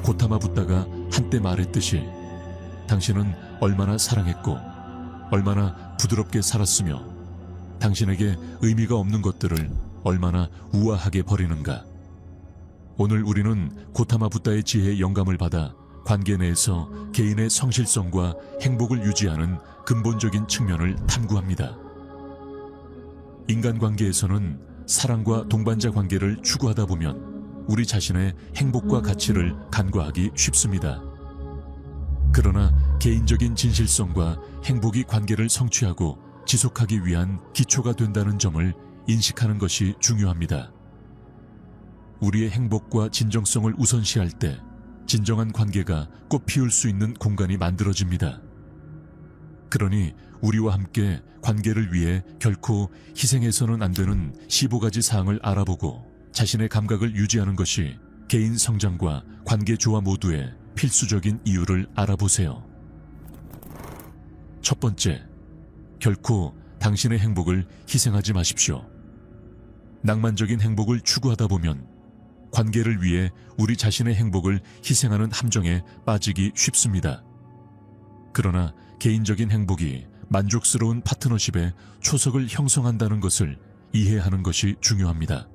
고타마 붓다가 한때 말했듯이 당신은 얼마나 사랑했고 얼마나 부드럽게 살았으며 당신에게 의미가 없는 것들을 얼마나 우아하게 버리는가. 오늘 우리는 고타마 붓다의 지혜에 영감을 받아 관계 내에서 개인의 성실성과 행복을 유지하는 근본적인 측면을 탐구합니다. 인간관계에서는 사랑과 동반자 관계를 추구하다 보면 우리 자신의 행복과 가치를 간과하기 쉽습니다. 그러나 개인적인 진실성과 행복이 관계를 성취하고 지속하기 위한 기초가 된다는 점을 인식하는 것이 중요합니다. 우리의 행복과 진정성을 우선시할 때 진정한 관계가 꽃 피울 수 있는 공간이 만들어집니다. 그러니 우리와 함께 관계를 위해 결코 희생해서는 안 되는 15가지 사항을 알아보고 자신의 감각을 유지하는 것이 개인 성장과 관계 조화 모두의 필수적인 이유를 알아보세요. 첫 번째, 결코 당신의 행복을 희생하지 마십시오. 낭만적인 행복을 추구하다 보면 관계를 위해 우리 자신의 행복을 희생하는 함정에 빠지기 쉽습니다. 그러나 개인적인 행복이 만족스러운 파트너십의 초석을 형성한다는 것을 이해하는 것이 중요합니다.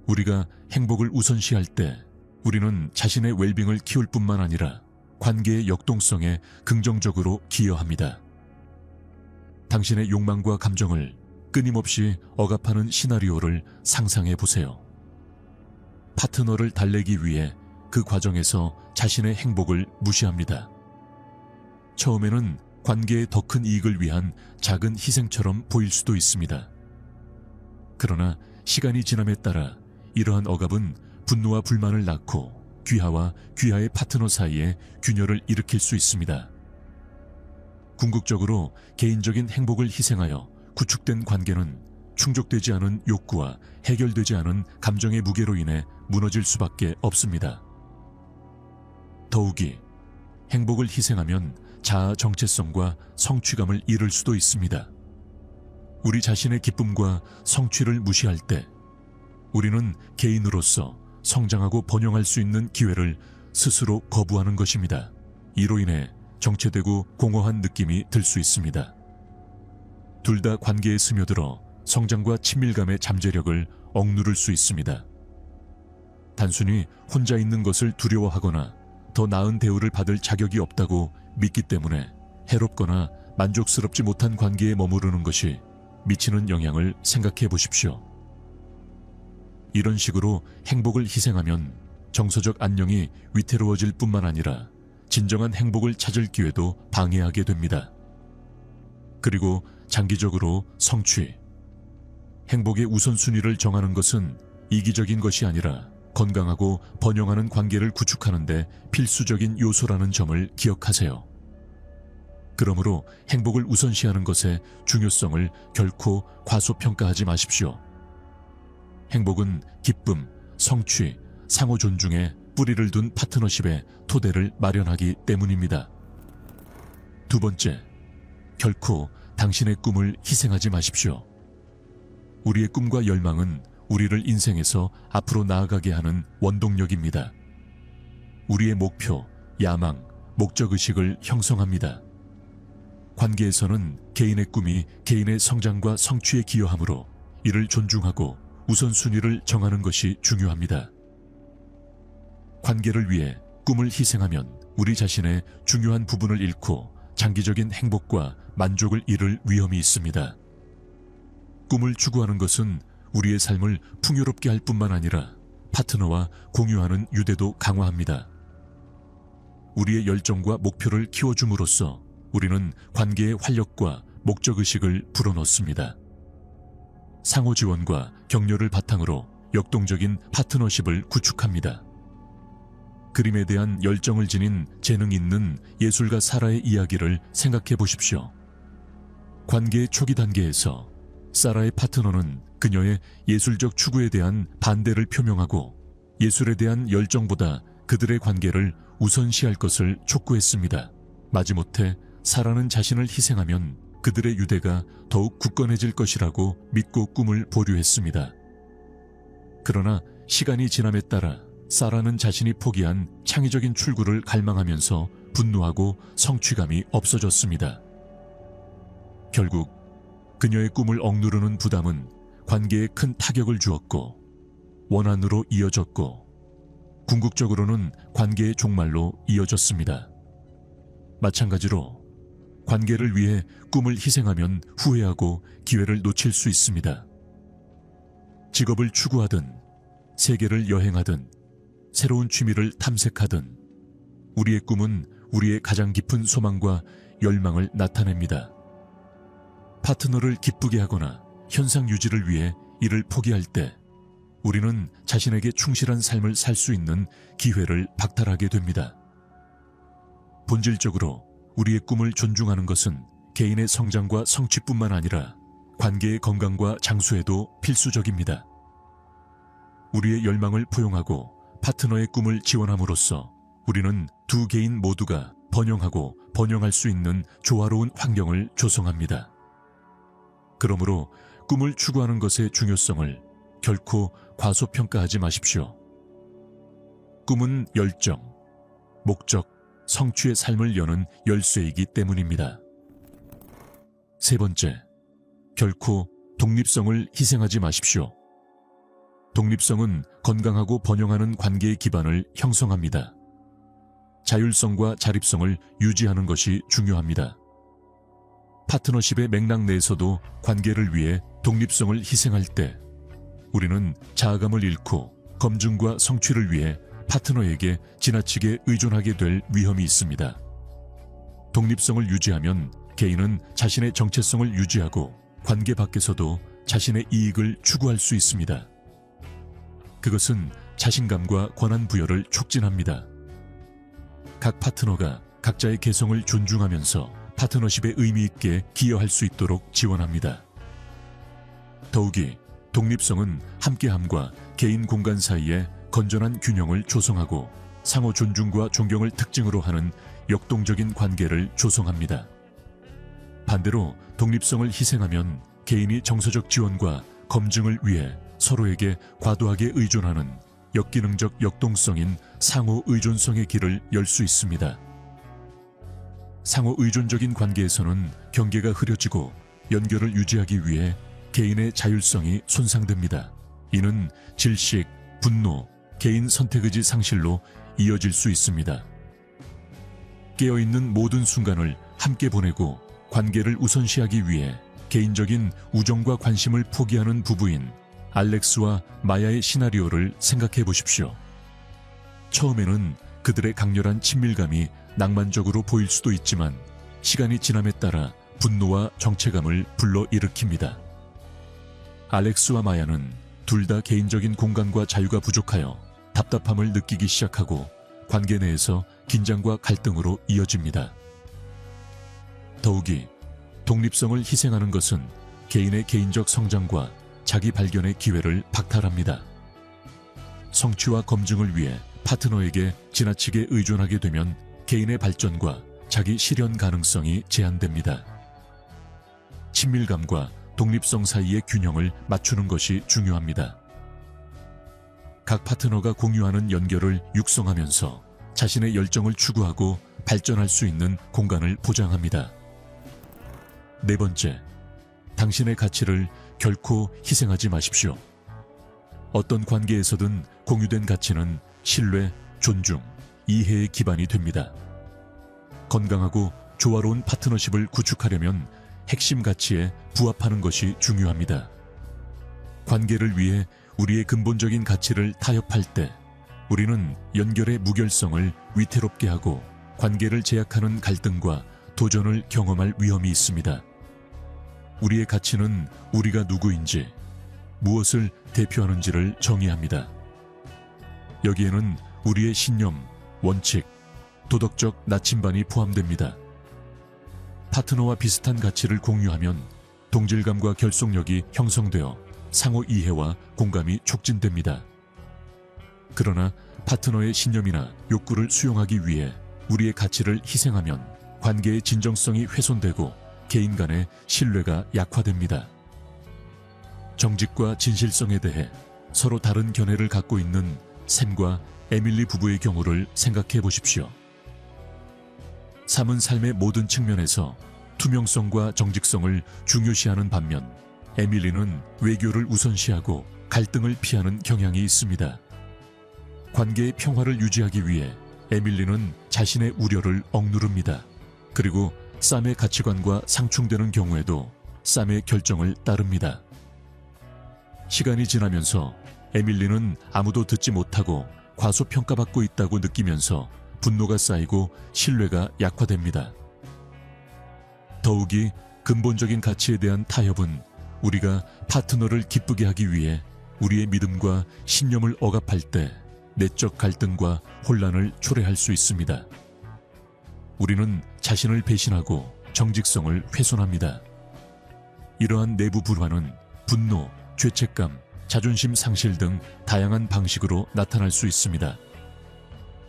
우리가 행복을 우선시할 때 우리는 자신의 웰빙을 키울 뿐만 아니라 관계의 역동성에 긍정적으로 기여합니다. 당신의 욕망과 감정을 끊임없이 억압하는 시나리오를 상상해 보세요. 파트너를 달래기 위해 그 과정에서 자신의 행복을 무시합니다. 처음에는 관계의 더 큰 이익을 위한 작은 희생처럼 보일 수도 있습니다. 그러나 시간이 지남에 따라 이러한 억압은 분노와 불만을 낳고 귀하와 귀하의 파트너 사이에 균열을 일으킬 수 있습니다. 궁극적으로 개인적인 행복을 희생하여 구축된 관계는 충족되지 않은 욕구와 해결되지 않은 감정의 무게로 인해 무너질 수밖에 없습니다. 더욱이 행복을 희생하면 자아 정체성과 성취감을 잃을 수도 있습니다. 우리 자신의 기쁨과 성취를 무시할 때 우리는 개인으로서 성장하고 번영할 수 있는 기회를 스스로 거부하는 것입니다. 이로 인해 정체되고 공허한 느낌이 들 수 있습니다. 둘 다 관계에 스며들어 성장과 친밀감의 잠재력을 억누를 수 있습니다. 단순히 혼자 있는 것을 두려워하거나 더 나은 대우를 받을 자격이 없다고 믿기 때문에 해롭거나 만족스럽지 못한 관계에 머무르는 것이 미치는 영향을 생각해 보십시오. 이런 식으로 행복을 희생하면 정서적 안녕이 위태로워질 뿐만 아니라 진정한 행복을 찾을 기회도 방해하게 됩니다. 그리고 장기적으로 성취, 행복의 우선순위를 정하는 것은 이기적인 것이 아니라 건강하고 번영하는 관계를 구축하는 데 필수적인 요소라는 점을 기억하세요. 그러므로 행복을 우선시하는 것의 중요성을 결코 과소평가하지 마십시오. 행복은 기쁨, 성취, 상호 존중에 뿌리를 둔 파트너십의 토대를 마련하기 때문입니다. 두 번째, 결코 당신의 꿈을 희생하지 마십시오. 우리의 꿈과 열망은 우리를 인생에서 앞으로 나아가게 하는 원동력입니다. 우리의 목표, 야망, 목적의식을 형성합니다. 관계에서는 개인의 꿈이 개인의 성장과 성취에 기여하므로 이를 존중하고 우선순위를 정하는 것이 중요합니다. 관계를 위해 꿈을 희생하면 우리 자신의 중요한 부분을 잃고 장기적인 행복과 만족을 잃을 위험이 있습니다. 꿈을 추구하는 것은 우리의 삶을 풍요롭게 할 뿐만 아니라 파트너와 공유하는 유대도 강화합니다. 우리의 열정과 목표를 키워줌으로써 우리는 관계의 활력과 목적의식을 불어넣습니다. 상호 지원과 격려를 바탕으로 역동적인 파트너십을 구축합니다. 그림에 대한 열정을 지닌 재능 있는 예술가 사라의 이야기를 생각해 보십시오. 관계의 초기 단계에서 사라의 파트너는 그녀의 예술적 추구에 대한 반대를 표명하고 예술에 대한 열정보다 그들의 관계를 우선시할 것을 촉구했습니다. 마지못해 사라는 자신을 희생하면 그들의 유대가 더욱 굳건해질 것이라고 믿고 꿈을 보류했습니다. 그러나 시간이 지남에 따라 사라는 자신이 포기한 창의적인 출구를 갈망하면서 분노하고 성취감이 없어졌습니다. 결국 그녀의 꿈을 억누르는 부담은 관계에 큰 타격을 주었고 원한으로 이어졌고 궁극적으로는 관계의 종말로 이어졌습니다. 마찬가지로 관계를 위해 꿈을 희생하면 후회하고 기회를 놓칠 수 있습니다. 직업을 추구하든 세계를 여행하든 새로운 취미를 탐색하든 우리의 꿈은 우리의 가장 깊은 소망과 열망을 나타냅니다. 파트너를 기쁘게 하거나 현상 유지를 위해 이를 포기할 때 우리는 자신에게 충실한 삶을 살 수 있는 기회를 박탈하게 됩니다. 본질적으로 우리의 꿈을 존중하는 것은 개인의 성장과 성취뿐만 아니라 관계의 건강과 장수에도 필수적입니다. 우리의 열망을 포용하고 파트너의 꿈을 지원함으로써 우리는 두 개인 모두가 번영하고 번영할 수 있는 조화로운 환경을 조성합니다. 그러므로 꿈을 추구하는 것의 중요성을 결코 과소평가하지 마십시오. 꿈은 열정, 목적, 성취의 삶을 여는 열쇠이기 때문입니다. 세 번째, 결코 독립성을 희생하지 마십시오. 독립성은 건강하고 번영하는 관계의 기반을 형성합니다. 자율성과 자립성을 유지하는 것이 중요합니다. 파트너십의 맥락 내에서도 관계를 위해 독립성을 희생할 때 우리는 자아감을 잃고 검증과 성취를 위해 파트너에게 지나치게 의존하게 될 위험이 있습니다. 독립성을 유지하면 개인은 자신의 정체성을 유지하고 관계 밖에서도 자신의 이익을 추구할 수 있습니다. 그것은 자신감과 권한 부여를 촉진합니다. 각 파트너가 각자의 개성을 존중하면서 파트너십에 의미 있게 기여할 수 있도록 지원합니다. 더욱이 독립성은 함께함과 개인 공간 사이에 건전한 균형을 조성하고 상호 존중과 존경을 특징으로 하는 역동적인 관계를 조성합니다. 반대로 독립성을 희생하면 개인이 정서적 지원과 검증을 위해 서로에게 과도하게 의존하는 역기능적 역동성인 상호 의존성의 길을 열 수 있습니다. 상호 의존적인 관계에서는 경계가 흐려지고 연결을 유지하기 위해 개인의 자율성이 손상됩니다. 이는 질식, 분노, 개인 선택의지 상실로 이어질 수 있습니다. 깨어있는 모든 순간을 함께 보내고 관계를 우선시하기 위해 개인적인 우정과 관심을 포기하는 부부인 알렉스와 마야의 시나리오를 생각해 보십시오. 처음에는 그들의 강렬한 친밀감이 낭만적으로 보일 수도 있지만 시간이 지남에 따라 분노와 정체감을 불러일으킵니다. 알렉스와 마야는 둘 다 개인적인 공간과 자유가 부족하여 답답함을 느끼기 시작하고 관계 내에서 긴장과 갈등으로 이어집니다. 더욱이 독립성을 희생하는 것은 개인의 개인적 성장과 자기 발견의 기회를 박탈합니다. 성취와 검증을 위해 파트너에게 지나치게 의존하게 되면 개인의 발전과 자기 실현 가능성이 제한됩니다. 친밀감과 독립성 사이의 균형을 맞추는 것이 중요합니다. 각 파트너가 공유하는 연결을 육성하면서 자신의 열정을 추구하고 발전할 수 있는 공간을 보장합니다. 네 번째, 당신의 가치를 결코 희생하지 마십시오. 어떤 관계에서든 공유된 가치는 신뢰, 존중, 이해의 기반이 됩니다. 건강하고 조화로운 파트너십을 구축하려면 핵심 가치에 부합하는 것이 중요합니다. 관계를 위해 우리의 근본적인 가치를 타협할 때 우리는 연결의 무결성을 위태롭게 하고 관계를 제약하는 갈등과 도전을 경험할 위험이 있습니다. 우리의 가치는 우리가 누구인지, 무엇을 대표하는지를 정의합니다. 여기에는 우리의 신념, 원칙, 도덕적 나침반이 포함됩니다. 파트너와 비슷한 가치를 공유하면 동질감과 결속력이 형성되어 상호 이해와 공감이 촉진됩니다. 그러나 파트너의 신념이나 욕구를 수용하기 위해 우리의 가치를 희생하면 관계의 진정성이 훼손되고 개인 간의 신뢰가 약화됩니다. 정직과 진실성에 대해 서로 다른 견해를 갖고 있는 샘과 에밀리 부부의 경우를 생각해 보십시오. 삶은 삶의 모든 측면에서 투명성과 정직성을 중요시하는 반면 에밀리는 외교를 우선시하고 갈등을 피하는 경향이 있습니다. 관계의 평화를 유지하기 위해 에밀리는 자신의 우려를 억누릅니다. 그리고 쌈의 가치관과 상충되는 경우에도 쌈의 결정을 따릅니다. 시간이 지나면서 에밀리는 아무도 듣지 못하고 과소평가받고 있다고 느끼면서 분노가 쌓이고 신뢰가 약화됩니다. 더욱이 근본적인 가치에 대한 타협은 우리가 파트너를 기쁘게 하기 위해 우리의 믿음과 신념을 억압할 때 내적 갈등과 혼란을 초래할 수 있습니다. 우리는 자신을 배신하고 정직성을 훼손합니다. 이러한 내부 불화는 분노, 죄책감, 자존심 상실 등 다양한 방식으로 나타날 수 있습니다.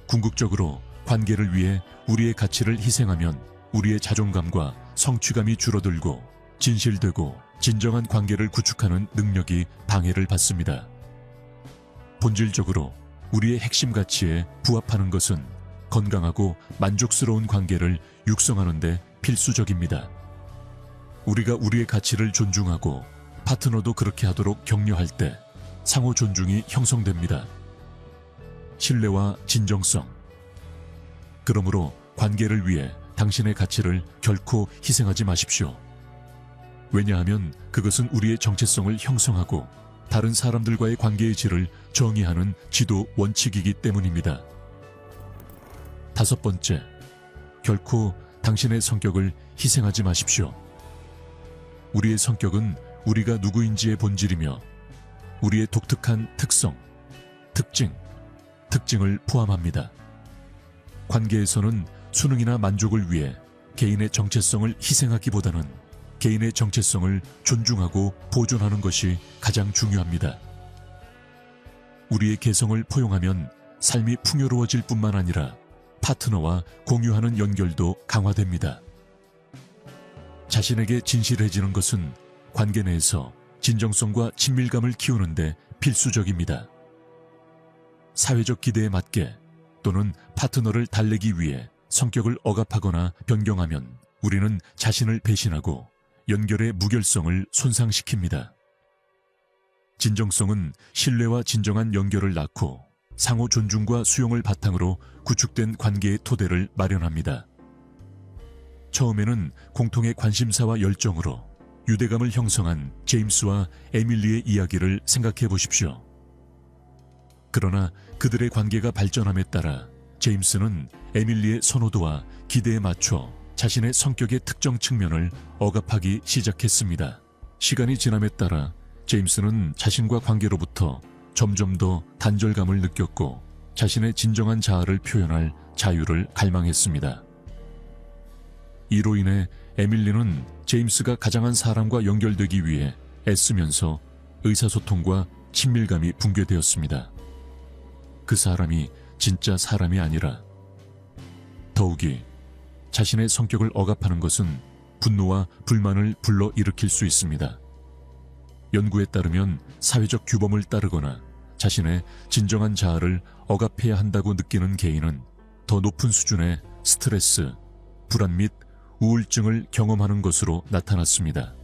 궁극적으로 관계를 위해 우리의 가치를 희생하면 우리의 자존감과 성취감이 줄어들고 진실되고 진정한 관계를 구축하는 능력이 방해를 받습니다. 본질적으로 우리의 핵심 가치에 부합하는 것은 건강하고 만족스러운 관계를 육성하는 데 필수적입니다. 우리가 우리의 가치를 존중하고 파트너도 그렇게 하도록 격려할 때 상호 존중이 형성됩니다. 신뢰와 진정성. 그러므로 관계를 위해 당신의 가치를 결코 희생하지 마십시오. 왜냐하면 그것은 우리의 정체성을 형성하고 다른 사람들과의 관계의 질을 정의하는 지도 원칙이기 때문입니다. 5번째, 결코 당신의 성격을 희생하지 마십시오. 우리의 성격은 우리가 누구인지의 본질이며 우리의 독특한 특성, 특징을 포함합니다. 관계에서는 수능이나 만족을 위해 개인의 정체성을 희생하기보다는 개인의 정체성을 존중하고 보존하는 것이 가장 중요합니다. 우리의 개성을 포용하면 삶이 풍요로워질 뿐만 아니라 파트너와 공유하는 연결도 강화됩니다. 자신에게 진실해지는 것은 관계 내에서 진정성과 친밀감을 키우는 데 필수적입니다. 사회적 기대에 맞게 또는 파트너를 달래기 위해 성격을 억압하거나 변경하면 우리는 자신을 배신하고 연결의 무결성을 손상시킵니다. 진정성은 신뢰와 진정한 연결을 낳고 상호 존중과 수용을 바탕으로 구축된 관계의 토대를 마련합니다. 처음에는 공통의 관심사와 열정으로 유대감을 형성한 제임스와 에밀리의 이야기를 생각해 보십시오. 그러나 그들의 관계가 발전함에 따라 제임스는 에밀리의 선호도와 기대에 맞춰 자신의 성격의 특정 측면을 억압하기 시작했습니다. 시간이 지남에 따라 제임스는 자신과 관계로부터 점점 더 단절감을 느꼈고 자신의 진정한 자아를 표현할 자유를 갈망했습니다. 이로 인해 에밀리는 제임스가 가장한 사람과 연결되기 위해 애쓰면서 의사소통과 친밀감이 붕괴되었습니다. 그 사람이 진짜 사람이 아니라 더욱이 자신의 성격을 억압하는 것은 분노와 불만을 불러일으킬 수 있습니다. 연구에 따르면 사회적 규범을 따르거나 자신의 진정한 자아를 억압해야 한다고 느끼는 개인은 더 높은 수준의 스트레스, 불안 및 우울증을 경험하는 것으로 나타났습니다.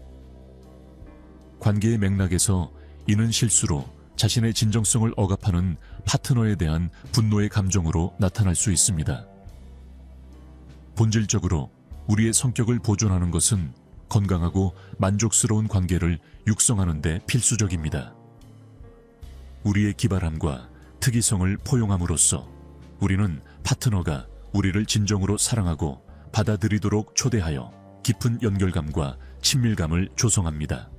관계의 맥락에서 이는 실수로 자신의 진정성을 억압하는 파트너에 대한 분노의 감정으로 나타날 수 있습니다. 본질적으로 우리의 성격을 보존하는 것은 건강하고 만족스러운 관계를 육성하는 데 필수적입니다. 우리의 기발함과 특이성을 포용함으로써 우리는 파트너가 우리를 진정으로 사랑하고 받아들이도록 초대하여 깊은 연결감과 친밀감을 조성합니다.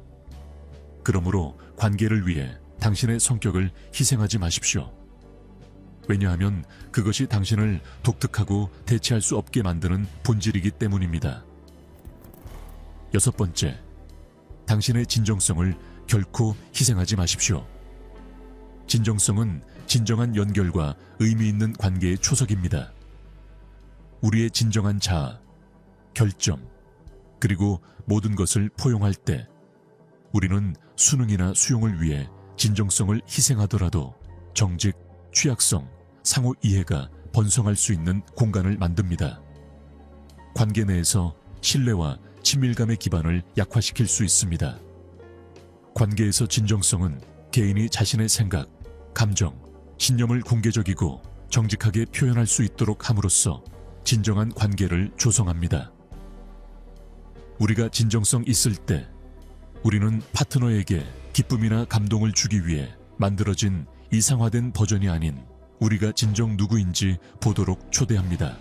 그러므로 관계를 위해 당신의 성격을 희생하지 마십시오. 왜냐하면 그것이 당신을 독특하고 대체할 수 없게 만드는 본질이기 때문입니다. 6번째, 당신의 진정성을 결코 희생하지 마십시오. 진정성은 진정한 연결과 의미 있는 관계의 초석입니다. 우리의 진정한 자아, 결점, 그리고 모든 것을 포용할 때 우리는 수능이나 수용을 위해 진정성을 희생하더라도 정직, 취약성, 상호 이해가 번성할 수 있는 공간을 만듭니다. 관계 내에서 신뢰와 친밀감의 기반을 약화시킬 수 있습니다. 관계에서 진정성은 개인이 자신의 생각, 감정, 신념을 공개적이고 정직하게 표현할 수 있도록 함으로써 진정한 관계를 조성합니다. 우리가 진정성 있을 때 우리는 파트너에게 기쁨이나 감동을 주기 위해 만들어진 이상화된 버전이 아닌 우리가 진정 누구인지 보도록 초대합니다.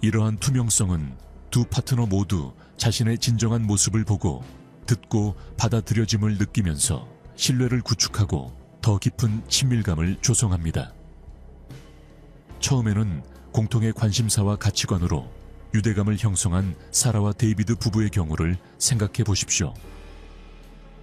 이러한 투명성은 두 파트너 모두 자신의 진정한 모습을 보고 듣고 받아들여짐을 느끼면서 신뢰를 구축하고 더 깊은 친밀감을 조성합니다. 처음에는 공통의 관심사와 가치관으로 유대감을 형성한 사라와 데이비드 부부의 경우를 생각해 보십시오.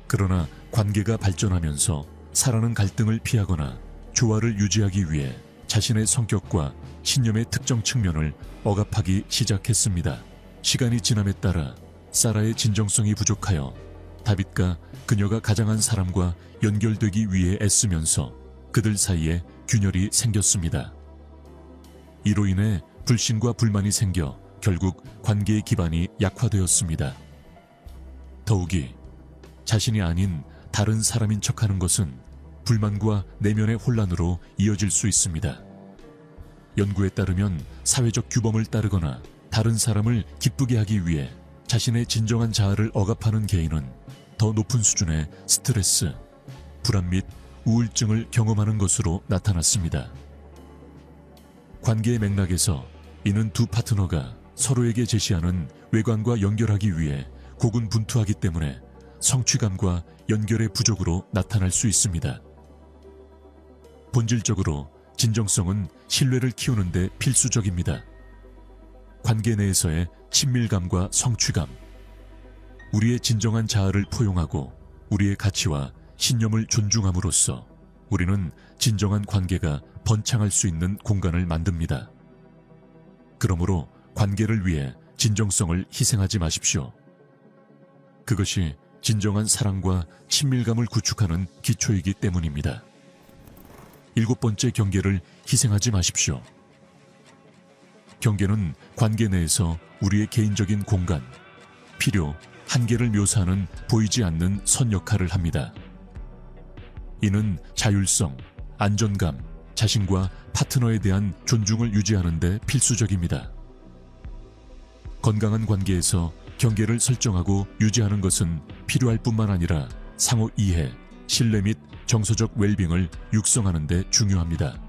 그러나 관계가 발전하면서 사라는 갈등을 피하거나 조화를 유지하기 위해 자신의 성격과 신념의 특정 측면을 억압하기 시작했습니다. 시간이 지남에 따라 사라의 진정성이 부족하여 다윗과 그녀가 가장한 사람과 연결되기 위해 애쓰면서 그들 사이에 균열이 생겼습니다. 이로 인해 불신과 불만이 생겨 결국 관계의 기반이 약화되었습니다. 더욱이 자신이 아닌 다른 사람인 척하는 것은 불만과 내면의 혼란으로 이어질 수 있습니다. 연구에 따르면 사회적 규범을 따르거나 다른 사람을 기쁘게 하기 위해 자신의 진정한 자아를 억압하는 개인은 더 높은 수준의 스트레스, 불안 및 우울증을 경험하는 것으로 나타났습니다. 관계의 맥락에서 이는 두 파트너가 서로에게 제시하는 외관과 연결하기 위해 고군분투하기 때문에 성취감과 연결의 부족으로 나타날 수 있습니다. 본질적으로 진정성은 신뢰를 키우는 데 필수적입니다. 관계 내에서의 친밀감과 성취감, 우리의 진정한 자아를 포용하고 우리의 가치와 신념을 존중함으로써 우리는 진정한 관계가 번창할 수 있는 공간을 만듭니다. 그러므로 관계를 위해 진정성을 희생하지 마십시오. 그것이 진정한 사랑과 친밀감을 구축하는 기초이기 때문입니다. 7번째, 경계를 희생하지 마십시오. 경계는 관계 내에서 우리의 개인적인 공간, 필요, 한계를 묘사하는 보이지 않는 선 역할을 합니다. 이는 자율성, 안전감, 자신과 파트너에 대한 존중을 유지하는 데 필수적입니다. 건강한 관계에서 경계를 설정하고 유지하는 것은 필요할 뿐만 아니라 상호 이해, 신뢰 및 정서적 웰빙을 육성하는 데 중요합니다.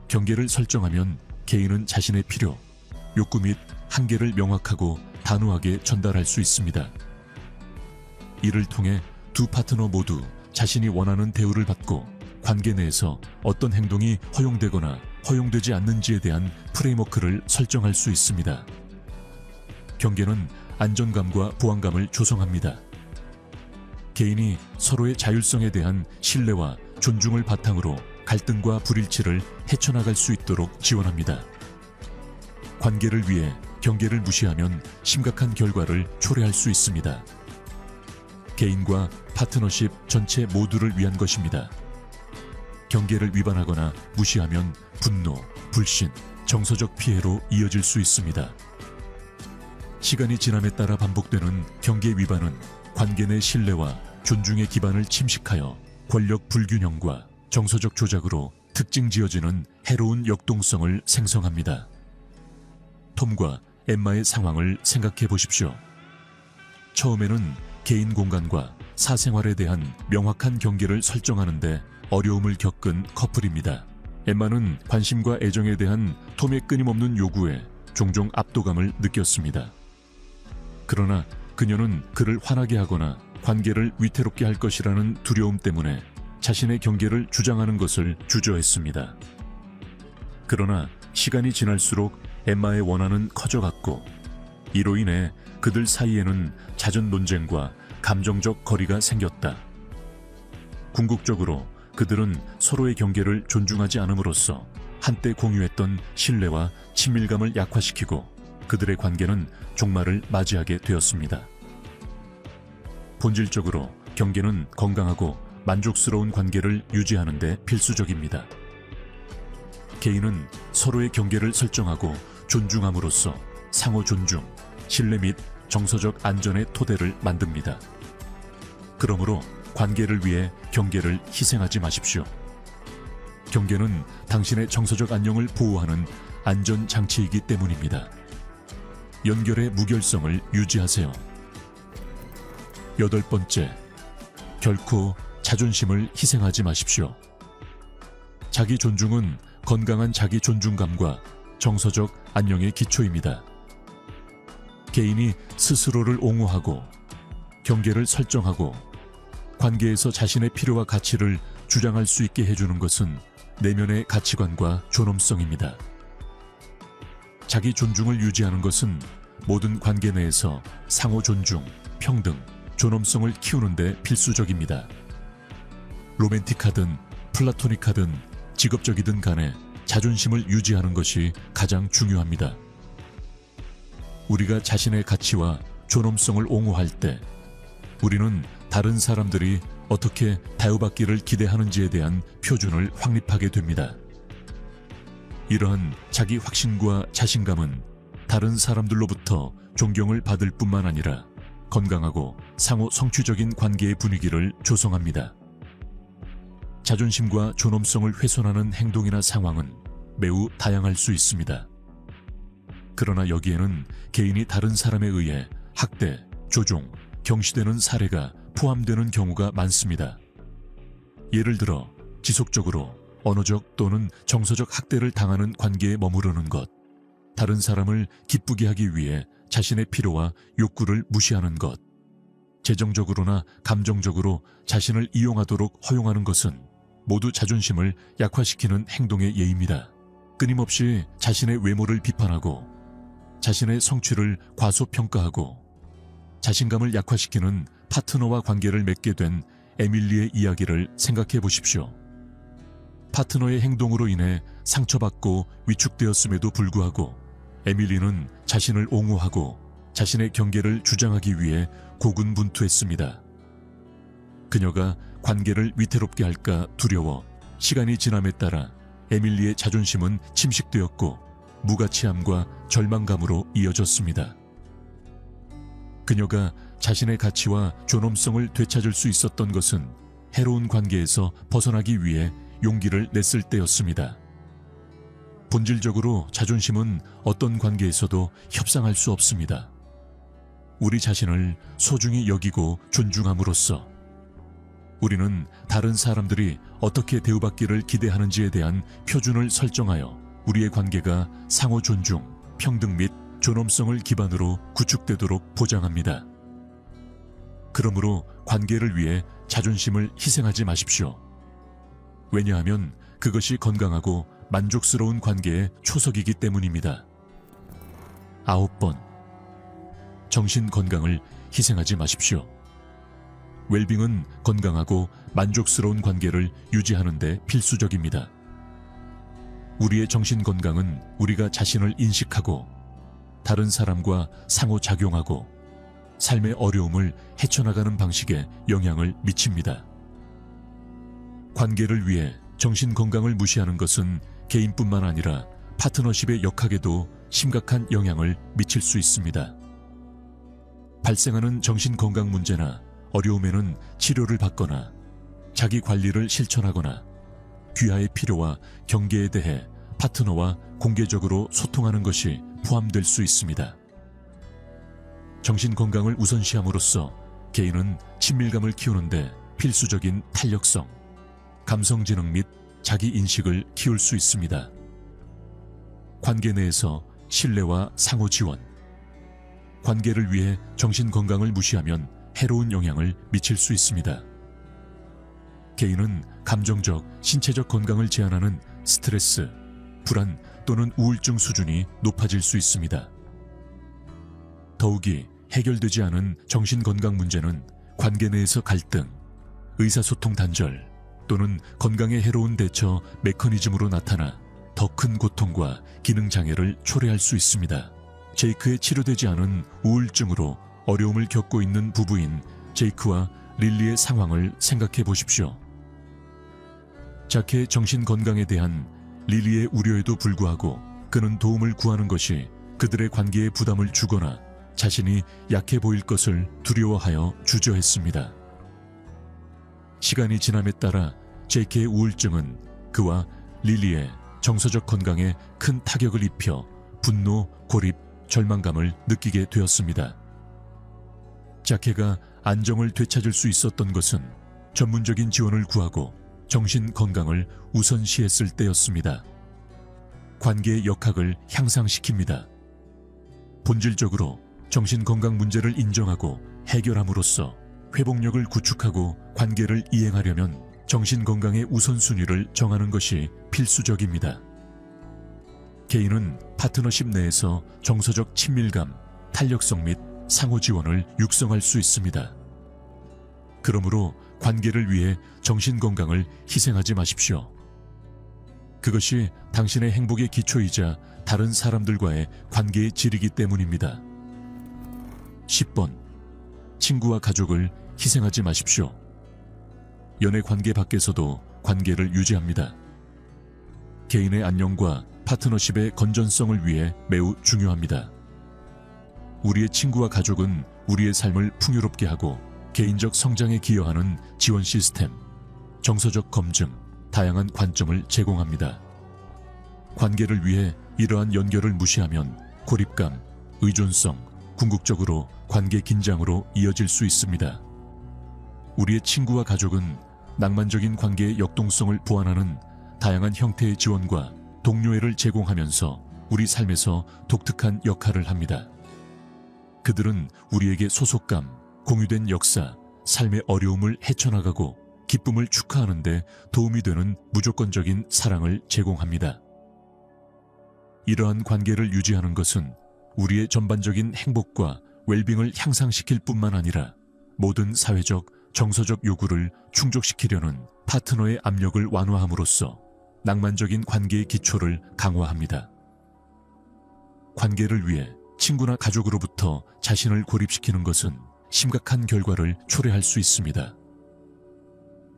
경계를 설정하면 개인은 자신의 필요, 욕구 및 한계를 명확하고 단호하게 전달할 수 있습니다. 이를 통해 두 파트너 모두 자신이 원하는 대우를 받고 관계 내에서 어떤 행동이 허용되거나 허용되지 않는지에 대한 프레임워크를 설정할 수 있습니다. 경계는 안정감과 보안감을 조성합니다. 개인이 서로의 자율성에 대한 신뢰와 존중을 바탕으로 갈등과 불일치를 헤쳐나갈 수 있도록 지원합니다. 관계를 위해 경계를 무시하면 심각한 결과를 초래할 수 있습니다. 개인과 파트너십 전체 모두를 위한 것입니다. 경계를 위반하거나 무시하면 분노, 불신, 정서적 피해로 이어질 수 있습니다. 시간이 지남에 따라 반복되는 경계 위반은 관계 내 신뢰와 존중의 기반을 침식하여 권력 불균형과 정서적 조작으로 특징 지어지는 해로운 역동성을 생성합니다. 톰과 엠마의 상황을 생각해 보십시오. 처음에는 개인 공간과 사생활에 대한 명확한 경계를 설정하는 데 어려움을 겪은 커플입니다. 엠마는 관심과 애정에 대한 톰의 끊임없는 요구에 종종 압도감을 느꼈습니다. 그러나 그녀는 그를 화나게 하거나 관계를 위태롭게 할 것이라는 두려움 때문에 자신의 경계를 주장하는 것을 주저했습니다. 그러나 시간이 지날수록 엠마의 원한은 커져갔고 이로 인해 그들 사이에는 잦은 논쟁과 감정적 거리가 생겼다. 궁극적으로 그들은 서로의 경계를 존중하지 않음으로써 한때 공유했던 신뢰와 친밀감을 약화시키고 그들의 관계는 종말을 맞이하게 되었습니다. 본질적으로 경계는 건강하고 만족스러운 관계를 유지하는 데 필수적입니다. 개인은 서로의 경계를 설정하고 존중함으로써 상호 존중, 신뢰 및 정서적 안전의 토대를 만듭니다. 그러므로 관계를 위해 경계를 희생하지 마십시오. 경계는 당신의 정서적 안녕을 보호하는 안전장치이기 때문입니다. 연결의 무결성을 유지하세요. 8번째, 결코 자존심을 희생하지 마십시오. 자기 존중은 건강한 자기 존중감과 정서적 안녕의 기초입니다. 개인이 스스로를 옹호하고 경계를 설정하고 관계에서 자신의 필요와 가치를 주장할 수 있게 해주는 것은 내면의 가치관과 존엄성입니다. 자기 존중을 유지하는 것은 모든 관계 내에서 상호 존중, 평등, 존엄성을 키우는 데 필수적입니다. 로맨틱하든 플라토닉하든 직업적이든 간에 자존심을 유지하는 것이 가장 중요합니다. 우리가 자신의 가치와 존엄성을 옹호할 때 우리는 다른 사람들이 어떻게 대우받기를 기대하는지에 대한 표준을 확립하게 됩니다. 이러한 자기 확신과 자신감은 다른 사람들로부터 존경을 받을 뿐만 아니라 건강하고 상호 성취적인 관계의 분위기를 조성합니다. 자존심과 존엄성을 훼손하는 행동이나 상황은 매우 다양할 수 있습니다. 그러나 여기에는 개인이 다른 사람에 의해 학대, 조종, 경시되는 사례가 포함되는 경우가 많습니다. 예를 들어 지속적으로 언어적 또는 정서적 학대를 당하는 관계에 머무르는 것, 다른 사람을 기쁘게 하기 위해 자신의 필요와 욕구를 무시하는 것, 재정적으로나 감정적으로 자신을 이용하도록 허용하는 것은 모두 자존심을 약화시키는 행동의 예입니다. 끊임없이 자신의 외모를 비판하고 자신의 성취를 과소평가하고 자신감을 약화시키는 파트너와 관계를 맺게 된 에밀리의 이야기를 생각해 보십시오. 파트너의 행동으로 인해 상처받고 위축되었음에도 불구하고 에밀리는 자신을 옹호하고 자신의 경계를 주장하기 위해 고군분투했습니다. 그녀가 관계를 위태롭게 할까 두려워 시간이 지남에 따라 에밀리의 자존심은 침식되었고 무가치함과 절망감으로 이어졌습니다. 그녀가 자신의 가치와 존엄성을 되찾을 수 있었던 것은 해로운 관계에서 벗어나기 위해 용기를 냈을 때였습니다. 본질적으로 자존심은 어떤 관계에서도 협상할 수 없습니다. 우리 자신을 소중히 여기고 존중함으로써 우리는 다른 사람들이 어떻게 대우받기를 기대하는지에 대한 표준을 설정하여 우리의 관계가 상호 존중, 평등 및 존엄성을 기반으로 구축되도록 보장합니다. 그러므로 관계를 위해 자존심을 희생하지 마십시오. 왜냐하면 그것이 건강하고 만족스러운 관계의 초석이기 때문입니다. 9번, 정신 건강을 희생하지 마십시오. 웰빙은 건강하고 만족스러운 관계를 유지하는 데 필수적입니다. 우리의 정신 건강은 우리가 자신을 인식하고 다른 사람과 상호작용하고 삶의 어려움을 헤쳐나가는 방식에 영향을 미칩니다. 관계를 위해 정신 건강을 무시하는 것은 개인뿐만 아니라 파트너십의 역학에도 심각한 영향을 미칠 수 있습니다. 발생하는 정신 건강 문제나 어려움에는 치료를 받거나 자기 관리를 실천하거나 귀하의 필요와 경계에 대해 파트너와 공개적으로 소통하는 것이 포함될 수 있습니다. 정신 건강을 우선시함으로써 개인은 친밀감을 키우는데 필수적인 탄력성, 감성지능 및 자기인식을 키울 수 있습니다. 관계 내에서 신뢰와 상호 지원, 관계를 위해 정신 건강을 무시하면 해로운 영향을 미칠 수 있습니다. 개인은 감정적, 신체적 건강을 제한하는 스트레스, 불안 또는 우울증 수준이 높아질 수 있습니다. 더욱이 해결되지 않은 정신건강 문제는 관계 내에서 갈등, 의사소통 단절 또는 건강에 해로운 대처 메커니즘으로 나타나 더 큰 고통과 기능장애를 초래할 수 있습니다. 제이크의 치료되지 않은 우울증으로 어려움을 겪고 있는 부부인 제이크와 릴리의 상황을 생각해 보십시오. 자크의 정신건강에 대한 릴리의 우려에도 불구하고 그는 도움을 구하는 것이 그들의 관계에 부담을 주거나 자신이 약해 보일 것을 두려워하여 주저했습니다. 시간이 지남에 따라 제이크의 우울증은 그와 릴리의 정서적 건강에 큰 타격을 입혀 분노, 고립, 절망감을 느끼게 되었습니다. 자케가 안정을 되찾을 수 있었던 것은 전문적인 지원을 구하고 정신 건강을 우선시했을 때였습니다. 관계의 역학을 향상시킵니다. 본질적으로 정신 건강 문제를 인정하고 해결함으로써 회복력을 구축하고 관계를 이행하려면 정신 건강의 우선순위를 정하는 것이 필수적입니다. 개인은 파트너십 내에서 정서적 친밀감, 탄력성 및 상호 지원을 육성할 수 있습니다. 그러므로 관계를 위해 정신 건강을 희생하지 마십시오. 그것이 당신의 행복의 기초이자 다른 사람들과의 관계의 질이기 때문입니다. 10번. 친구와 가족을 희생하지 마십시오. 연애 관계 밖에서도 관계를 유지합니다. 개인의 안녕과 파트너십의 건전성을 위해 매우 중요합니다. 우리의 친구와 가족은 우리의 삶을 풍요롭게 하고 개인적 성장에 기여하는 지원 시스템, 정서적 검증, 다양한 관점을 제공합니다. 관계를 위해 이러한 연결을 무시하면 고립감, 의존성, 궁극적으로 관계 긴장으로 이어질 수 있습니다. 우리의 친구와 가족은 낭만적인 관계의 역동성을 보완하는 다양한 형태의 지원과 동료애를 제공하면서 우리 삶에서 독특한 역할을 합니다. 그들은 우리에게 소속감, 공유된 역사, 삶의 어려움을 헤쳐나가고 기쁨을 축하하는 데 도움이 되는 무조건적인 사랑을 제공합니다. 이러한 관계를 유지하는 것은 우리의 전반적인 행복과 웰빙을 향상시킬 뿐만 아니라 모든 사회적, 정서적 요구를 충족시키려는 파트너의 압력을 완화함으로써 낭만적인 관계의 기초를 강화합니다. 관계를 위해 친구나 가족으로부터 자신을 고립시키는 것은 심각한 결과를 초래할 수 있습니다.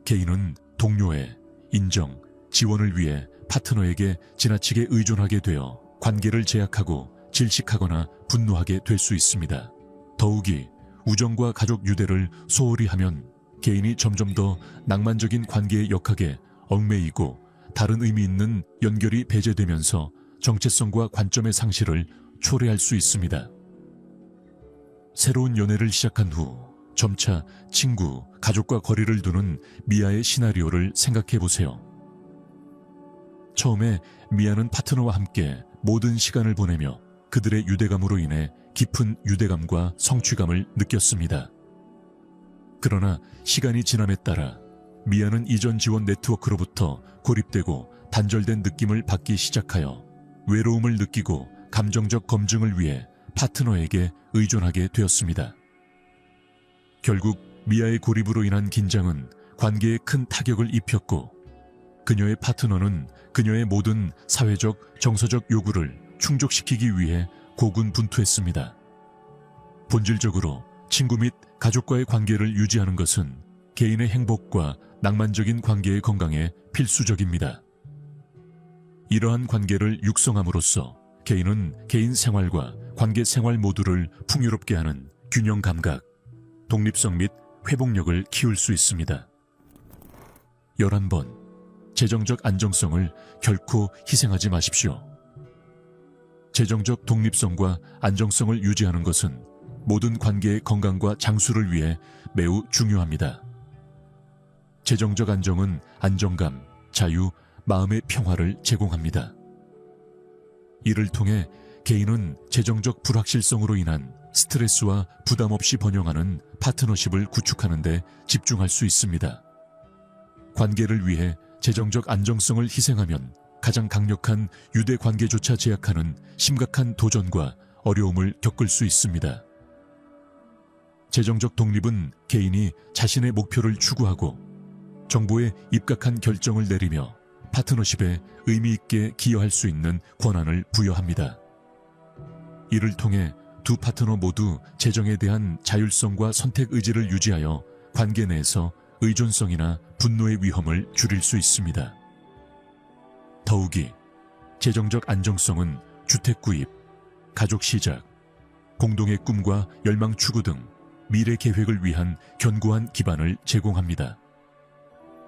개인은 동료의 인정, 지원을 위해 파트너에게 지나치게 의존하게 되어 관계를 제약하고 질식하거나 분노하게 될 수 있습니다. 더욱이 우정과 가족 유대를 소홀히 하면 개인이 점점 더 낭만적인 관계의 역학에 얽매이고 다른 의미 있는 연결이 배제되면서 정체성과 관점의 상실을 초래할 수 있습니다. 새로운 연애를 시작한 후 점차 친구, 가족과 거리를 두는 미아의 시나리오를 생각해 보세요. 처음에 미아는 파트너와 함께 모든 시간을 보내며 그들의 유대감으로 인해 깊은 유대감과 성취감을 느꼈습니다. 그러나 시간이 지남에 따라 미아는 이전 지원 네트워크로부터 고립되고 단절된 느낌을 받기 시작하여 외로움을 느끼고 감정적 검증을 위해 파트너에게 의존하게 되었습니다. 결국 미아의 고립으로 인한 긴장은 관계에 큰 타격을 입혔고 그녀의 파트너는 그녀의 모든 사회적, 정서적 요구를 충족시키기 위해 고군분투했습니다. 본질적으로 친구 및 가족과의 관계를 유지하는 것은 개인의 행복과 낭만적인 관계의 건강에 필수적입니다. 이러한 관계를 육성함으로써 개인은 개인 생활과 관계 생활 모두를 풍요롭게 하는 균형 감각, 독립성 및 회복력을 키울 수 있습니다. 11번. 재정적 안정성을 결코 희생하지 마십시오. 재정적 독립성과 안정성을 유지하는 것은 모든 관계의 건강과 장수를 위해 매우 중요합니다. 재정적 안정은 안정감, 자유, 마음의 평화를 제공합니다. 이를 통해 개인은 재정적 불확실성으로 인한 스트레스와 부담 없이 번영하는 파트너십을 구축하는 데 집중할 수 있습니다. 관계를 위해 재정적 안정성을 희생하면 가장 강력한 유대 관계조차 제약하는 심각한 도전과 어려움을 겪을 수 있습니다. 재정적 독립은 개인이 자신의 목표를 추구하고 정보에 입각한 결정을 내리며 파트너십에 의미 있게 기여할 수 있는 권한을 부여합니다. 이를 통해 두 파트너 모두 재정에 대한 자율성과 선택 의지를 유지하여 관계 내에서 의존성이나 분노의 위험을 줄일 수 있습니다. 더욱이 재정적 안정성은 주택 구입, 가족 시작, 공동의 꿈과 열망 추구 등 미래 계획을 위한 견고한 기반을 제공합니다.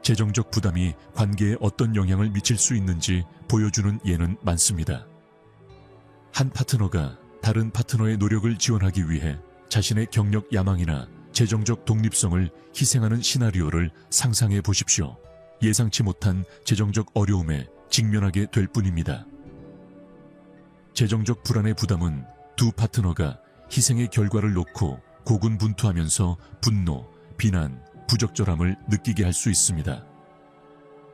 재정적 부담이 관계에 어떤 영향을 미칠 수 있는지 보여주는 예는 많습니다. 한 파트너가 다른 파트너의 노력을 지원하기 위해 자신의 경력 야망이나 재정적 독립성을 희생하는 시나리오를 상상해 보십시오. 예상치 못한 재정적 어려움에 직면하게 될 뿐입니다. 재정적 불안의 부담은 두 파트너가 희생의 결과를 놓고 고군분투하면서 분노, 비난, 부적절함을 느끼게 할 수 있습니다.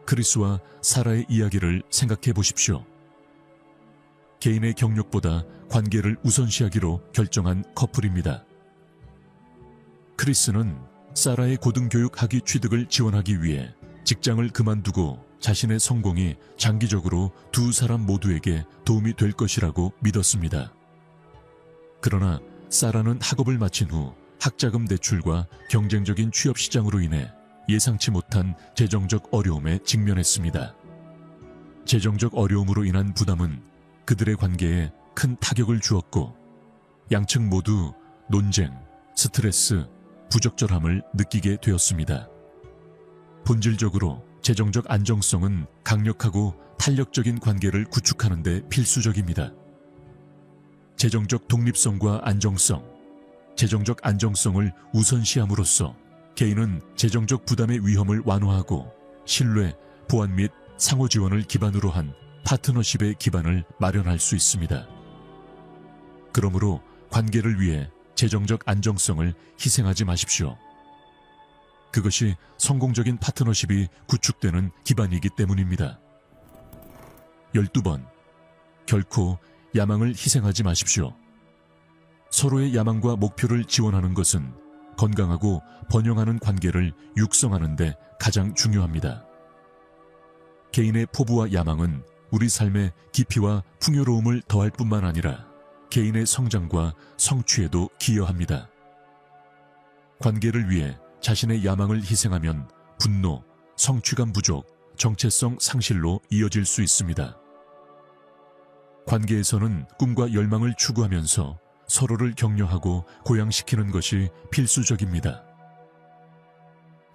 크리스와 사라의 이야기를 생각해 보십시오. 개인의 경력보다 관계를 우선시하기로 결정한 커플입니다. 크리스는 사라의 고등교육 학위 취득을 지원하기 위해 직장을 그만두고 자신의 성공이 장기적으로 두 사람 모두에게 도움이 될 것이라고 믿었습니다. 그러나 사라는 학업을 마친 후 학자금 대출과 경쟁적인 취업 시장으로 인해 예상치 못한 재정적 어려움에 직면했습니다. 재정적 어려움으로 인한 부담은 그들의 관계에 큰 타격을 주었고 양측 모두 논쟁, 스트레스, 부적절함을 느끼게 되었습니다. 본질적으로 재정적 안정성은 강력하고 탄력적인 관계를 구축하는 데 필수적입니다. 재정적 독립성과 안정성, 재정적 안정성을 우선시함으로써 개인은 재정적 부담의 위험을 완화하고 신뢰, 보안 및 상호 지원을 기반으로 한 파트너십의 기반을 마련할 수 있습니다. 그러므로 관계를 위해 재정적 안정성을 희생하지 마십시오. 그것이 성공적인 파트너십이 구축되는 기반이기 때문입니다. 12번. 결코 야망을 희생하지 마십시오. 서로의 야망과 목표를 지원하는 것은 건강하고 번영하는 관계를 육성하는 데 가장 중요합니다. 개인의 포부와 야망은 우리 삶의 깊이와 풍요로움을 더할 뿐만 아니라 개인의 성장과 성취에도 기여합니다. 관계를 위해 자신의 야망을 희생하면 분노, 성취감 부족, 정체성 상실로 이어질 수 있습니다. 관계에서는 꿈과 열망을 추구하면서 서로를 격려하고 고양시키는 것이 필수적입니다.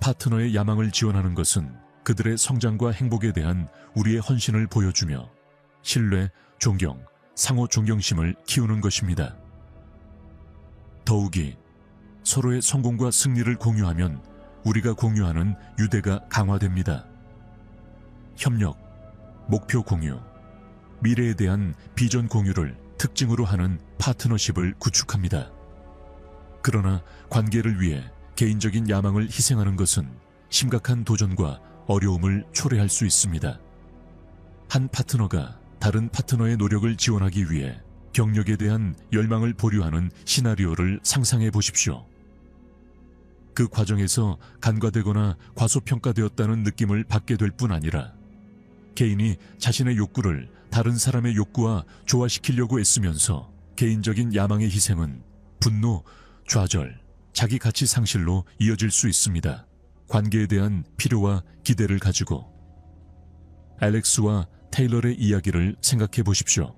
파트너의 야망을 지원하는 것은 그들의 성장과 행복에 대한 우리의 헌신을 보여주며 신뢰, 존경, 상호 존경심을 키우는 것입니다. 더욱이 서로의 성공과 승리를 공유하면 우리가 공유하는 유대가 강화됩니다. 협력, 목표 공유, 미래에 대한 비전 공유를 특징으로 하는 파트너십을 구축합니다. 그러나 관계를 위해 개인적인 야망을 희생하는 것은 심각한 도전과 어려움을 초래할 수 있습니다. 한 파트너가 다른 파트너의 노력을 지원하기 위해 경력에 대한 열망을 보류하는 시나리오를 상상해 보십시오. 그 과정에서 간과되거나 과소평가되었다는 느낌을 받게 될 뿐 아니라 개인이 자신의 욕구를 다른 사람의 욕구와 조화시키려고 애쓰면서 개인적인 야망의 희생은 분노, 좌절, 자기 가치 상실로 이어질 수 있습니다. 관계에 대한 필요와 기대를 가지고 알렉스와 테일러의 이야기를 생각해 보십시오.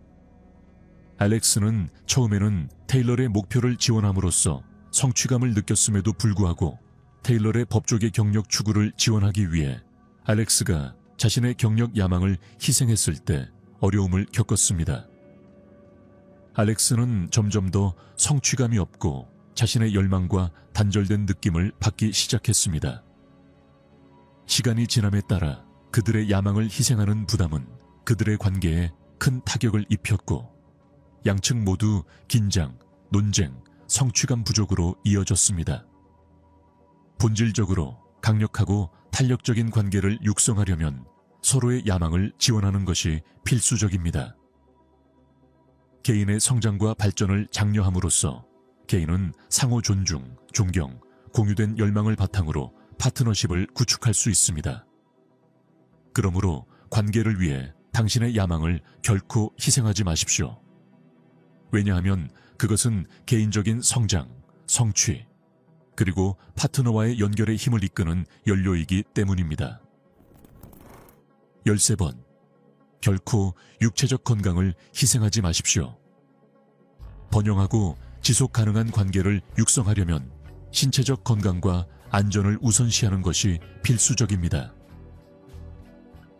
알렉스는 처음에는 테일러의 목표를 지원함으로써 성취감을 느꼈음에도 불구하고 테일러의 법조계 경력 추구를 지원하기 위해 알렉스가 자신의 경력 야망을 희생했을 때 어려움을 겪었습니다. 알렉스는 점점 더 성취감이 없고 자신의 열망과 단절된 느낌을 받기 시작했습니다. 시간이 지남에 따라 그들의 야망을 희생하는 부담은 그들의 관계에 큰 타격을 입혔고 양측 모두 긴장, 논쟁, 성취감 부족으로 이어졌습니다. 본질적으로 강력하고 탄력적인 관계를 육성하려면 서로의 야망을 지원하는 것이 필수적입니다. 개인의 성장과 발전을 장려함으로써 개인은 상호 존중, 존경, 공유된 열망을 바탕으로 파트너십을 구축할 수 있습니다. 그러므로 관계를 위해 당신의 야망을 결코 희생하지 마십시오. 왜냐하면 그것은 개인적인 성장, 성취, 그리고 파트너와의 연결의 힘을 이끄는 연료이기 때문입니다. 13번. 결코 육체적 건강을 희생하지 마십시오. 번영하고 지속 가능한 관계를 육성하려면 신체적 건강과 안전을 우선시하는 것이 필수적입니다.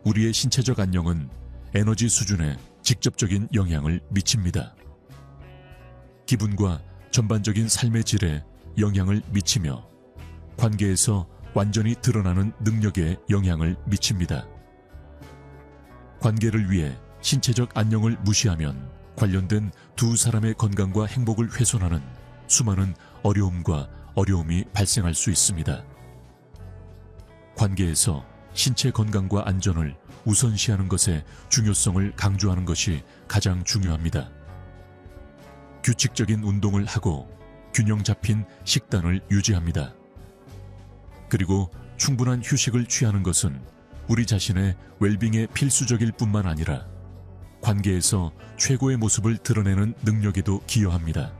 우리의 신체적 안녕은 에너지 수준에 직접적인 영향을 미칩니다. 기분과 전반적인 삶의 질에 영향을 미치며 관계에서 완전히 드러나는 능력에 영향을 미칩니다. 관계를 위해 신체적 안녕을 무시하면 관련된 두 사람의 건강과 행복을 훼손하는 수많은 어려움이 발생할 수 있습니다. 관계에서 신체 건강과 안전을 우선시하는 것의 중요성을 강조하는 것이 가장 중요합니다. 규칙적인 운동을 하고 균형 잡힌 식단을 유지합니다. 그리고 충분한 휴식을 취하는 것은 우리 자신의 웰빙에 필수적일 뿐만 아니라 관계에서 최고의 모습을 드러내는 능력에도 기여합니다.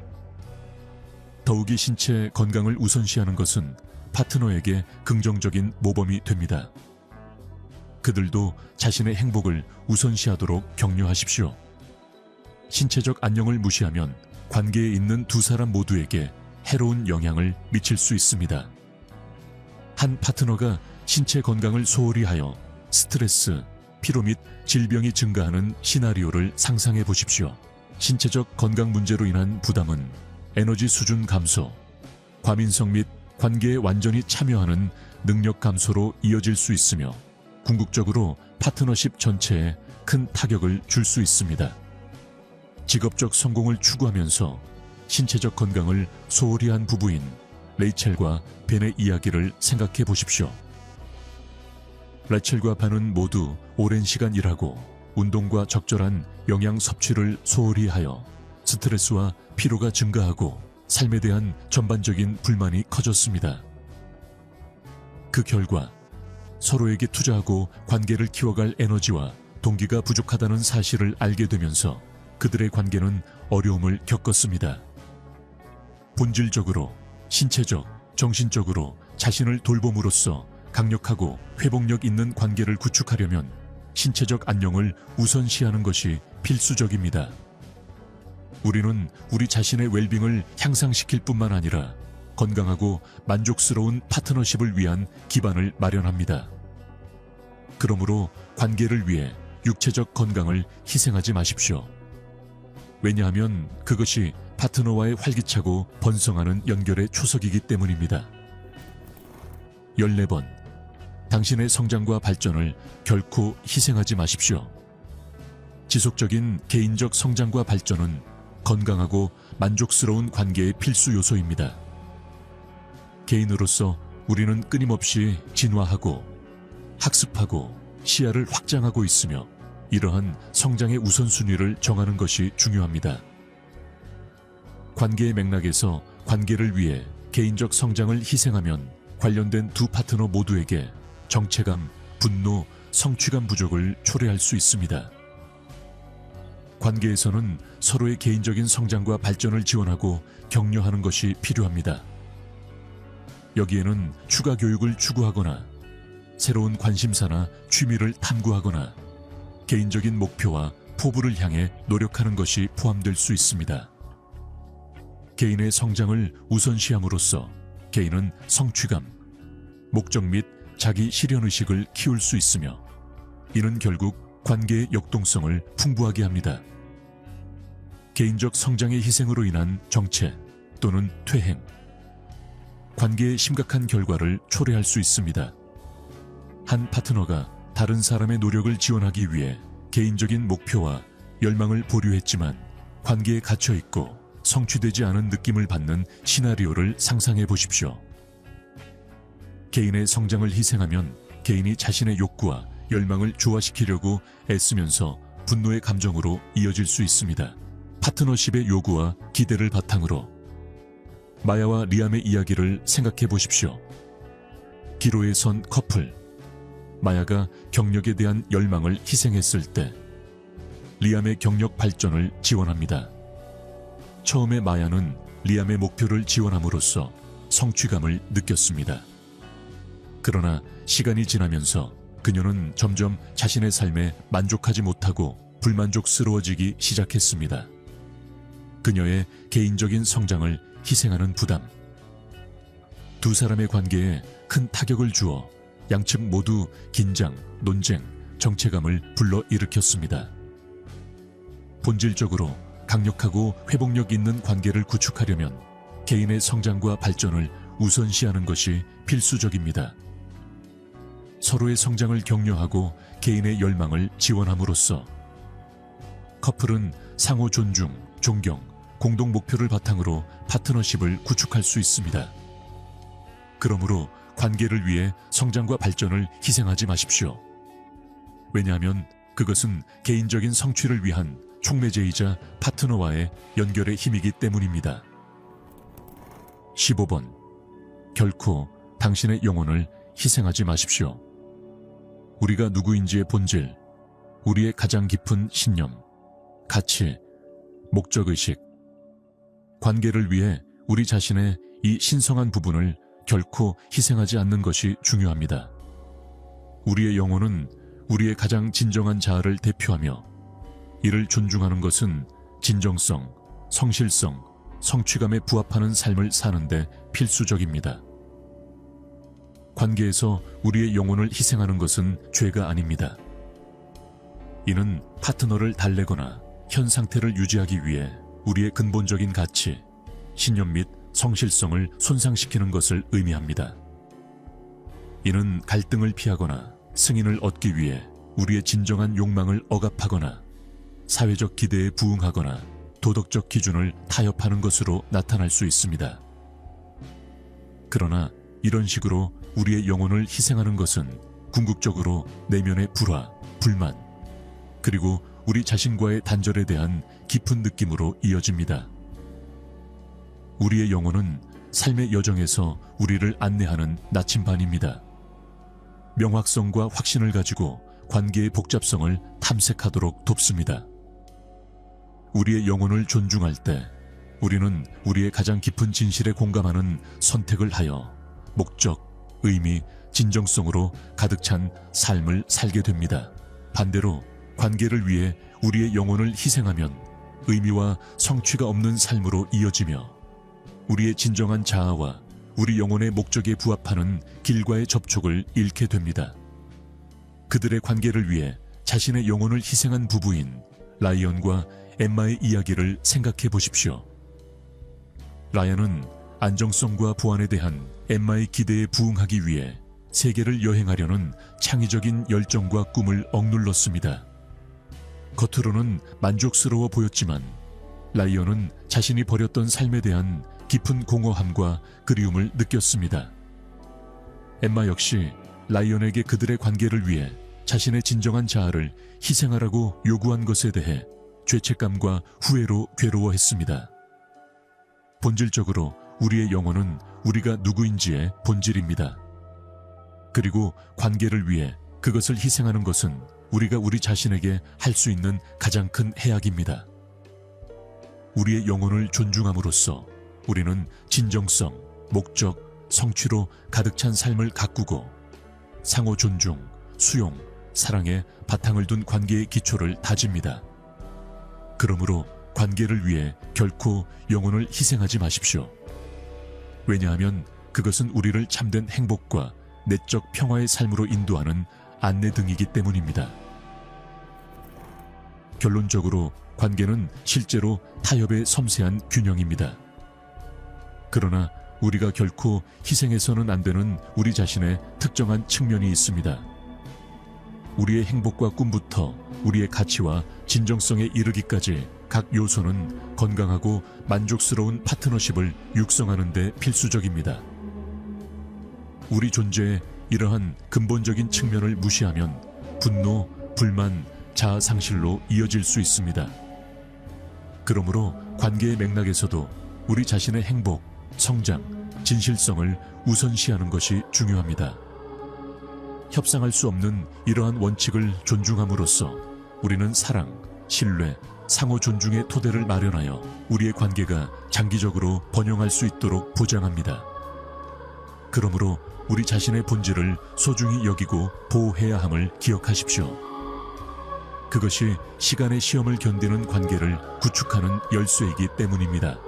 더욱이 신체 건강을 우선시하는 것은 파트너에게 긍정적인 모범이 됩니다. 그들도 자신의 행복을 우선시하도록 격려하십시오. 신체적 안녕을 무시하면 관계에 있는 두 사람 모두에게 해로운 영향을 미칠 수 있습니다. 한 파트너가 신체 건강을 소홀히 하여 스트레스, 피로 및 질병이 증가하는 시나리오를 상상해 보십시오. 신체적 건강 문제로 인한 부담은 에너지 수준 감소, 과민성 및 관계에 완전히 참여하는 능력 감소로 이어질 수 있으며 궁극적으로 파트너십 전체에 큰 타격을 줄 수 있습니다. 직업적 성공을 추구하면서 신체적 건강을 소홀히 한 부부인 레이첼과 벤의 이야기를 생각해 보십시오. 레첼과 벤은 모두 오랜 시간 일하고 운동과 적절한 영양 섭취를 소홀히 하여 스트레스와 피로가 증가하고 삶에 대한 전반적인 불만이 커졌습니다. 그 결과 서로에게 투자하고 관계를 키워갈 에너지와 동기가 부족하다는 사실을 알게 되면서 그들의 관계는 어려움을 겪었습니다. 본질적으로 신체적, 정신적으로 자신을 돌봄으로써 강력하고 회복력 있는 관계를 구축하려면 신체적 안녕을 우선시하는 것이 필수적입니다. 우리는 우리 자신의 웰빙을 향상시킬 뿐만 아니라 건강하고 만족스러운 파트너십을 위한 기반을 마련합니다. 그러므로 관계를 위해 육체적 건강을 희생하지 마십시오. 왜냐하면 그것이 파트너와의 활기차고 번성하는 연결의 초석이기 때문입니다. 14번, 당신의 성장과 발전을 결코 희생하지 마십시오. 지속적인 개인적 성장과 발전은 건강하고 만족스러운 관계의 필수 요소입니다. 개인으로서 우리는 끊임없이 진화하고 학습하고 시야를 확장하고 있으며 이러한 성장의 우선순위를 정하는 것이 중요합니다. 관계의 맥락에서 관계를 위해 개인적 성장을 희생하면 관련된 두 파트너 모두에게 정체감, 분노, 성취감 부족을 초래할 수 있습니다. 관계에서는 서로의 개인적인 성장과 발전을 지원하고 격려하는 것이 필요합니다. 여기에는 추가 교육을 추구하거나 새로운 관심사나 취미를 탐구하거나 개인적인 목표와 포부를 향해 노력하는 것이 포함될 수 있습니다. 개인의 성장을 우선시함으로써 개인은 성취감, 목적 및 자기 실현의식을 키울 수 있으며 이는 결국 관계의 역동성을 풍부하게 합니다. 개인적 성장의 희생으로 인한 정체 또는 퇴행, 관계의 심각한 결과를 초래할 수 있습니다. 한 파트너가 다른 사람의 노력을 지원하기 위해 개인적인 목표와 열망을 보류했지만 관계에 갇혀 있고 성취되지 않은 느낌을 받는 시나리오를 상상해 보십시오. 개인의 성장을 희생하면 개인이 자신의 욕구와 열망을 조화시키려고 애쓰면서 분노의 감정으로 이어질 수 있습니다. 파트너십의 요구와 기대를 바탕으로 마야와 리암의 이야기를 생각해 보십시오. 기로에 선 커플. 마야가 경력에 대한 열망을 희생했을 때 리암의 경력 발전을 지원합니다. 처음에 마야는 리암의 목표를 지원함으로써 성취감을 느꼈습니다. 그러나 시간이 지나면서 그녀는 점점 자신의 삶에 만족하지 못하고 불만족스러워지기 시작했습니다. 그녀의 개인적인 성장을 희생하는 부담. 두 사람의 관계에 큰 타격을 주어 양측 모두 긴장, 논쟁, 정체감을 불러일으켰습니다. 본질적으로 강력하고 회복력 있는 관계를 구축하려면 개인의 성장과 발전을 우선시하는 것이 필수적입니다. 서로의 성장을 격려하고 개인의 열망을 지원함으로써 커플은 상호 존중, 존경, 공동 목표를 바탕으로 파트너십을 구축할 수 있습니다. 그러므로 관계를 위해 성장과 발전을 희생하지 마십시오. 왜냐하면 그것은 개인적인 성취를 위한 촉매제이자 파트너와의 연결의 힘이기 때문입니다. 15번. 결코 당신의 영혼을 희생하지 마십시오. 우리가 누구인지의 본질, 우리의 가장 깊은 신념, 가치, 목적의식, 관계를 위해 우리 자신의 이 신성한 부분을 결코 희생하지 않는 것이 중요합니다. 우리의 영혼은 우리의 가장 진정한 자아를 대표하며 이를 존중하는 것은 진정성, 성실성, 성취감에 부합하는 삶을 사는데 필수적입니다. 관계에서 우리의 영혼을 희생하는 것은 죄가 아닙니다. 이는 파트너를 달래거나 현 상태를 유지하기 위해 우리의 근본적인 가치, 신념 및 성실성을 손상시키는 것을 의미합니다. 이는 갈등을 피하거나 승인을 얻기 위해 우리의 진정한 욕망을 억압하거나 사회적 기대에 부응하거나 도덕적 기준을 타협하는 것으로 나타날 수 있습니다. 그러나 이런 식으로 우리의 영혼을 희생하는 것은 궁극적으로 내면의 불화, 불만, 그리고 우리 자신과의 단절에 대한 깊은 느낌으로 이어집니다. 우리의 영혼은 삶의 여정에서 우리를 안내하는 나침반입니다. 명확성과 확신을 가지고 관계의 복잡성을 탐색하도록 돕습니다. 우리의 영혼을 존중할 때 우리는 우리의 가장 깊은 진실에 공감하는 선택을 하여 목적, 의미, 진정성으로 가득 찬 삶을 살게 됩니다. 반대로 관계를 위해 우리의 영혼을 희생하면 의미와 성취가 없는 삶으로 이어지며 우리의 진정한 자아와 우리 영혼의 목적에 부합하는 길과의 접촉을 잃게 됩니다. 그들의 관계를 위해 자신의 영혼을 희생한 부부인 라이언과 엠마의 이야기를 생각해 보십시오. 라이언은 안정성과 보안에 대한 엠마의 기대에 부응하기 위해 세계를 여행하려는 창의적인 열정과 꿈을 억눌렀습니다. 겉으로는 만족스러워 보였지만 라이언은 자신이 버렸던 삶에 대한 깊은 공허함과 그리움을 느꼈습니다. 엠마 역시 라이언에게 그들의 관계를 위해 자신의 진정한 자아를 희생하라고 요구한 것에 대해 죄책감과 후회로 괴로워했습니다. 본질적으로 우리의 영혼은 우리가 누구인지의 본질입니다. 그리고 관계를 위해 그것을 희생하는 것은 우리가 우리 자신에게 할 수 있는 가장 큰 해악입니다. 우리의 영혼을 존중함으로써 우리는 진정성, 목적, 성취로 가득 찬 삶을 가꾸고 상호 존중, 수용, 사랑에 바탕을 둔 관계의 기초를 다집니다. 그러므로 관계를 위해 결코 영혼을 희생하지 마십시오. 왜냐하면 그것은 우리를 참된 행복과 내적 평화의 삶으로 인도하는 안내등이기 때문입니다. 결론적으로 관계는 실제로 타협의 섬세한 균형입니다. 그러나 우리가 결코 희생해서는 안 되는 우리 자신의 특정한 측면이 있습니다. 우리의 행복과 꿈부터 우리의 가치와 진정성에 이르기까지 각 요소는 건강하고 만족스러운 파트너십을 육성하는 데 필수적입니다. 우리 존재의 이러한 근본적인 측면을 무시하면 분노, 불만, 자아 상실로 이어질 수 있습니다. 그러므로 관계의 맥락에서도 우리 자신의 행복, 성장, 진실성을 우선시하는 것이 중요합니다. 협상할 수 없는 이러한 원칙을 존중함으로써 우리는 사랑, 신뢰, 상호 존중의 토대를 마련하여 우리의 관계가 장기적으로 번영할 수 있도록 보장합니다. 그러므로 우리 자신의 본질을 소중히 여기고 보호해야 함을 기억하십시오. 그것이 시간의 시험을 견디는 관계를 구축하는 열쇠이기 때문입니다.